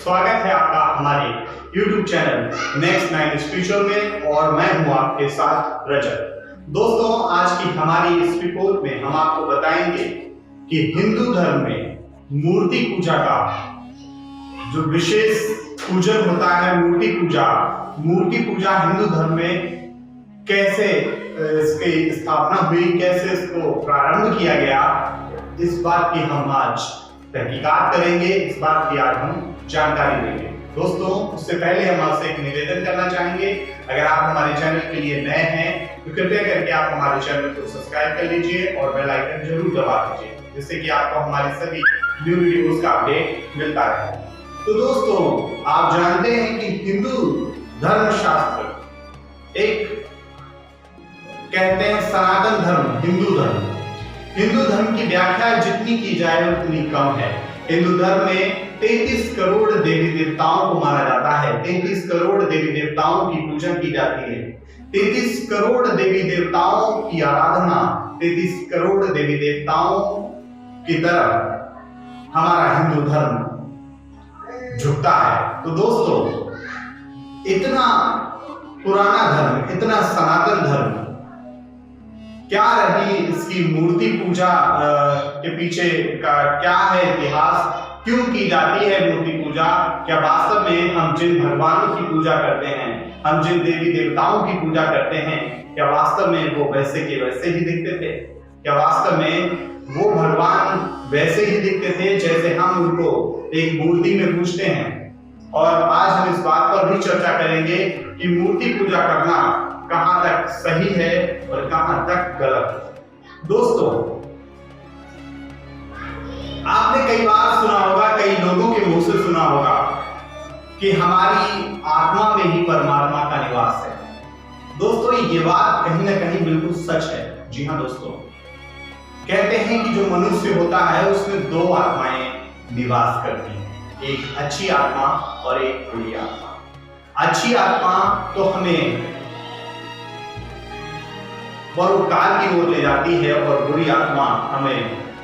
स्वागत है आपका हमारे YouTube चैनल नेक्स्ट 9 स्पिरिचुअल में और मैं हूं आपके साथ रजत। दोस्तों, आज की हमारी इस रिपोर्ट में हम आपको बताएंगे कि हिंदू धर्म में मूर्ति पूजा का जो विशेष पूजन होता है, मूर्ति पूजा हिंदू धर्म में कैसे इसकी स्थापना हुई, कैसे इसको प्रारंभ किया गया, इस बात की हम आज तहकीकात करेंगे, इस बात की आज हम जानकारी देंगे। दोस्तों, उससे पहले हम आपसे एक निवेदन करना चाहेंगे, अगर आप हमारे चैनल के लिए नए हैं तो कृपया करके आप हमारे चैनल को सब्सक्राइब कर लीजिए और बेल आइकन जरूर दबा दीजिए, जिससे कि आपको हमारे सभी न्यू वीडियोस का अपडेट मिलता रहे। तो दोस्तों, आप जानते हैं कि हिंदू धर्मशास्त्र एक कहते हैं सनातन धर्म, हिंदू धर्म की व्याख्या जितनी की जाए उतनी कम है। हिंदू धर्म में 33 करोड़ देवी देवताओं को माना जाता है, 33 करोड़ देवी देवताओं की पूजा की जाती है, 33 करोड़ देवी देवताओं की आराधना, 33 करोड़ देवी देवताओं की तरफ हमारा हिंदू धर्म झुकता है। तो दोस्तों, इतना पुराना धर्म, इतना सनातन धर्म, क्या रही इसकी मूर्ति पूजा के पीछे का क्या है इतिहास, क्यों की जाती है मूर्ति पूजा? क्या वास्तव में हम जिन भगवानों की पूजा करते हैं, हम जिन देवी देवताओं की पूजा करते हैं, क्या वास्तव में वो वैसे के वैसे ही दिखते थे? क्या वास्तव में वो भगवान वैसे ही दिखते थे जैसे हम उनको एक मूर्ति में पूजते हैं? और आज हम इस बात पर भी चर्चा करेंगे कि मूर्ति पूजा करना कहां तक सही है और कहां तक गलत। दोस्तों, आपने कई बार सुना होगा, कई लोगों के मुंह से सुना होगा कि हमारी आत्मा में ही परमात्मा का निवास है। दोस्तों, ये बात कहीं ना कहीं बिल्कुल सच है। जी हाँ दोस्तों, कहते हैं कि जो मनुष्य होता है उसमें दो आत्माएं निवास करती हैं, एक अच्छी आत्मा और एक बुरी आत्मा। अच्छी आत्मा तो हमें परोपकार की ओर ले जाती है और बुरी आत्मा हमें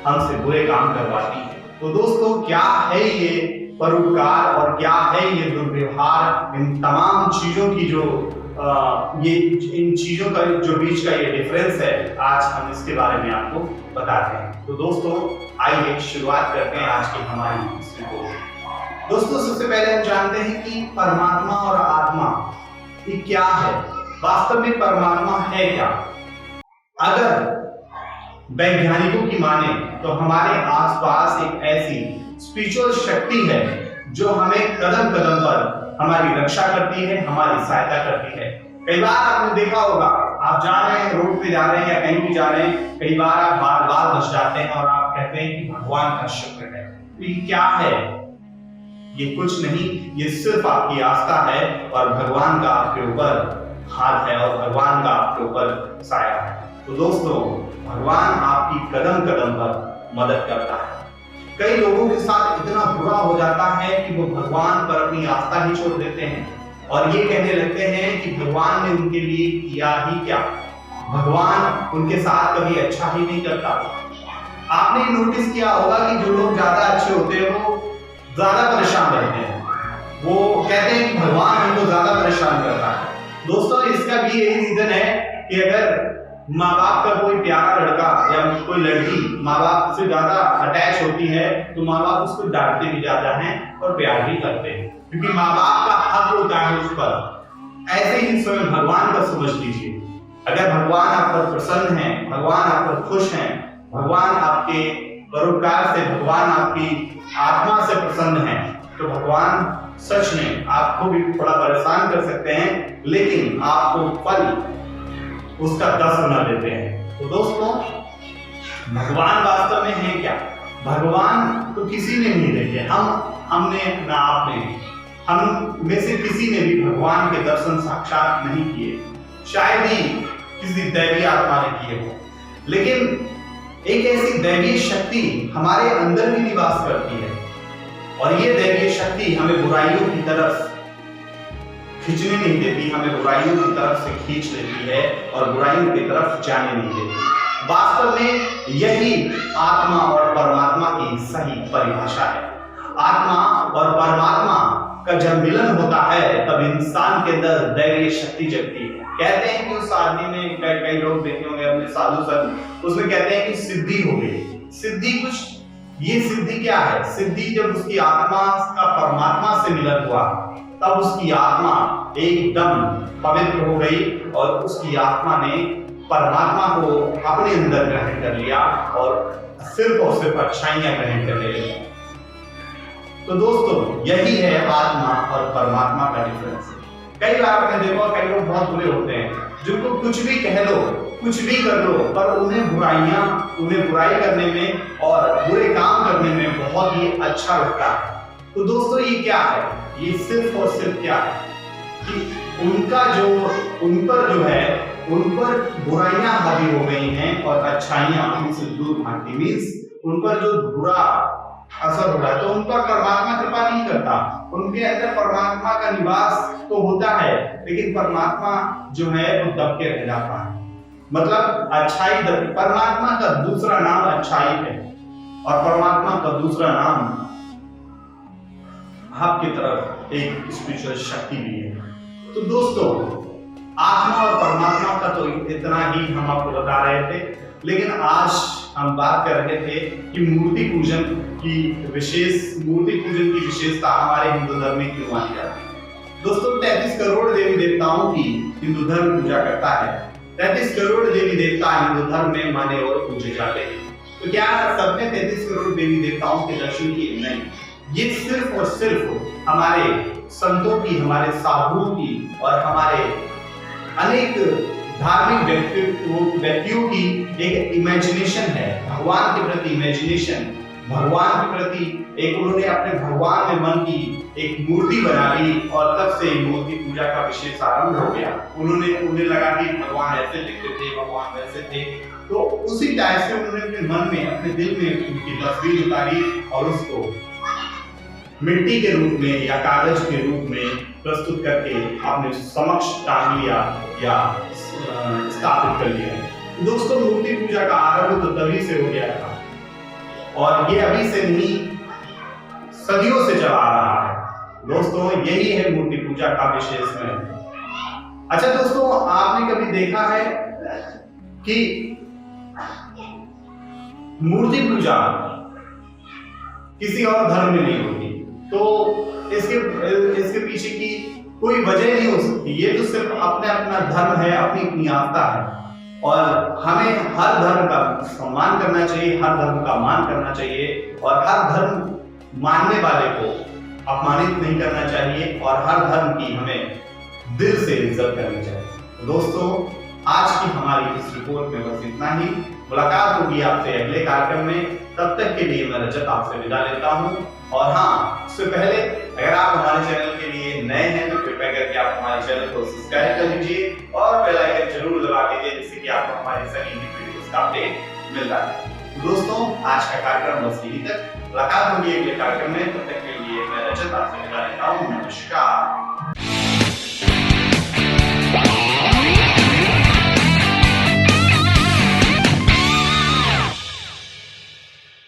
हमसे बुरे काम करवाती है। तो दोस्तों, क्या है ये परोपकार और क्या है ये दुर्व्यवहार? इन तमाम चीजों की जो इन चीजों का जो बीच का ये डिफरेंस है, आज हम इसके बारे में आपको बताते हैं। तो दोस्तों, आइए शुरुआत करते हैं आज की हमारी इस रिपोर्ट। दोस्तों, सबसे पहले हम जानते हैं कि परमात्मा और आत्मा ये क्या है, वास्तव में परमात्मा है क्या? अगर वैज्ञानिकों की माने तो हमारे आसपास एक ऐसी स्पिरिचुअल शक्ति है जो हमें कदम कदम पर हमारी रक्षा करती है, हमारी सहायता करती है। कई बार आपने देखा होगा, आप जा रहे हैं, रोड पे जा रहे हैं या कहीं भी जा रहे हैं, कई बार आप बार बार बच जाते हैं और आप कहते हैं कि भगवान का शुक्र है। तो ये क्या है? ये कुछ नहीं, ये सिर्फ आपकी आस्था है और भगवान का आपके ऊपर हाथ है और भगवान का आपके ऊपर साया है। तो दोस्तों, भगवान आपकी कदम कदम पर मदद करता है। कई लोगों के साथ इतना बुरा हो जाता है कि वो भगवान पर अपनी आस्था ही छोड़ देते हैं और ये कहने लगते हैं कि भगवान ने उनके लिए किया ही क्या, भगवान उनके साथ कभी अच्छा ही नहीं करता। आपने नोटिस किया होगा कि जो लोग ज्यादा अच्छे होते हैं वो ज्यादा परेशान रहते हैं, वो कहते हैं कि भगवान हमको ज्यादा परेशान करता है। दोस्तों, इसका भी यही रीजन है कि अगर माँ बाप का कोई प्यारा लड़का या कोई लड़की माँ बाप से ज्यादा अटैच होती है तो माँ बाप उसको डांटते भी ज्यादा हैं और प्यार भी करते हैं, क्योंकि माँ बाप का हक होता है उस पर। ऐसे ही स्वयं भगवान का समझ लीजिए, अगर भगवान आप पर प्रसन्न है, भगवान आप पर खुश हैं, भगवान आपके परोपकार से, भगवान आपकी आत्मा से प्रसन्न है, तो भगवान सच में आपको भी थोड़ा परेशान कर सकते हैं, लेकिन आपको फल उसका 10 गुना देते हैं। तो दोस्तों, भगवान वास्तव में है क्या? भगवान तो किसी ने नहीं देखे, हमने ना आपने, हम में से किसी ने भी भगवान के दर्शन साक्षात नहीं किए, शायद ही किसी दैवीय आत्मा ने किए हो। लेकिन एक ऐसी दैवीय शक्ति हमारे अंदर भी निवास करती है और ये दैवीय शक्ति हमें बुराइयों की तरफ खींचने नहीं देती, हमें बुराइयों की तरफ से खींच लेती है और बुराइयों की तरफ जाने नहीं देती। वास्तव में यही आत्मा और परमात्मा की सही परिभाषा है। आत्मा और परमात्मा का जब मिलन होता है तब इंसान के अंदर दैवीय शक्ति जगती है। कहते हैं कि उस आदमी में कई लोग देखे होंगे अपने साधु संत, उसमें कहते हैं कि सिद्धि हो गई। सिद्धि ये सिद्धि क्या है? सिद्धि जब उसकी आत्मा का परमात्मा से मिलन हुआ तब उसकी आत्मा एकदम पवित्र हो गई और उसकी आत्मा ने परमात्मा को अपने अंदर ग्रहण कर लिया और सिर्फ अच्छाइयां ग्रहण करने लगी। तो दोस्तों यही है आत्मा और परमात्मा का डिफरेंस। कई बार आपने देखा कई लोग बहुत बुरे होते हैं जिनको कुछ भी कह लो, कुछ भी कर लो, पर उन्हें बुराई करने में और बुरे काम करने में बहुत ही अच्छा लगता है। तो दोस्तों ये क्या है? ये सिर्फ और सिर्फ क्या है कि उन पर बुराइयां हावी हो गई हैं और अच्छाइयां उनसे दूर भागती। मींस उन पर जो बुरा असर हो रहा है तो उन पर परमात्मा कृपा नहीं करता। उनके अंदर परमात्मा का निवास तो होता है लेकिन परमात्मा जो है वो दब के रह जाता है। मतलब अच्छाई परमात्मा का दूसरा नाम अच्छाई है और परमात्मा का दूसरा नाम आपकी तरफ एक स्पिरिचुअल शक्ति भी है। तो दोस्तों आत्मा और परमात्मा का तो इतना ही हम आपको बता रहे थे, लेकिन आज हम बात कर रहे थे कि मूर्ति पूजन की विशेषता हमारे हिंदू धर्म में क्यों मानी जाती है। दोस्तों 33 करोड़ देवी देवताओं की हिंदू धर्म पूजा करता है। 33 करोड़ देवी देवता हिंदू धर्म में माने और पूजे जाते हैं। तो क्या सबने 33 करोड़ देवी देवताओं के दर्शन किए? नहीं, ये सिर्फ और सिर्फ हमारे संतों की, हमारे साधुओं की और हमारे अनेक धार्मिक व्यक्तियों की एक इमेजिनेशन है। भगवान के प्रति इमेजिनेशन, भगवान के प्रति एक उन्होंने अपने भगवान में मन की एक मूर्ति बना ली और तब से मूर्ति पूजा का विशेष आरंभ हो गया। उन्हें लगा कि भगवान ऐसे दिखते थे, भगवान वैसे थे, तो उसी टाइप से उन्होंने अपने मन में, अपने दिल में उनकी तस्वीर उतारी और उसको मिट्टी के रूप में या कागज के रूप में प्रस्तुत करके आपने समक्ष टांग लिया या स्थापित कर लिया। दोस्तों मूर्ति पूजा का आरंभ तो तभी से हो गया था और ये अभी से नहीं, सदियों से चला आ रहा है। दोस्तों यही है मूर्ति पूजा का विशेष में। अच्छा दोस्तों, आपने कभी देखा है कि मूर्ति पूजा किसी और धर्म में नहीं होती? तो इसके पीछे की कोई वजह नहीं हो सकती। ये तो सिर्फ अपना धर्म है, अपनी आस्था है और हमें हर धर्म का सम्मान करना चाहिए, हर धर्म का मान करना चाहिए और हर धर्म मानने वाले को अपमानित नहीं करना चाहिए और हर धर्म की हमें दिल से इज्जत करनी चाहिए। दोस्तों आज की हमारी इस रिपोर्ट में बस इतना ही। मुलाकात होगी आपसे अगले कार्यक्रम में। तब तक के लिए मैं रजत आपसे विदा लेता हूँ। और हाँ, उससे पहले अगर आप हमारे चैनल के लिए नए हैं तो कृपया करके आप हमारे चैनल को सब्सक्राइब कर लीजिए और बेल आइकन जरूर दबा दीजिए जिससे कि आपको हमारी सभी वीडियोस का अपडेट मिलता है। दोस्तों आज का कार्यक्रम बस यहीं तक। मुलाकात होगी अगले कार्यक्रम में। तब तक के लिए मैं रजत आपसे विदा लेता हूँ। नमस्कार।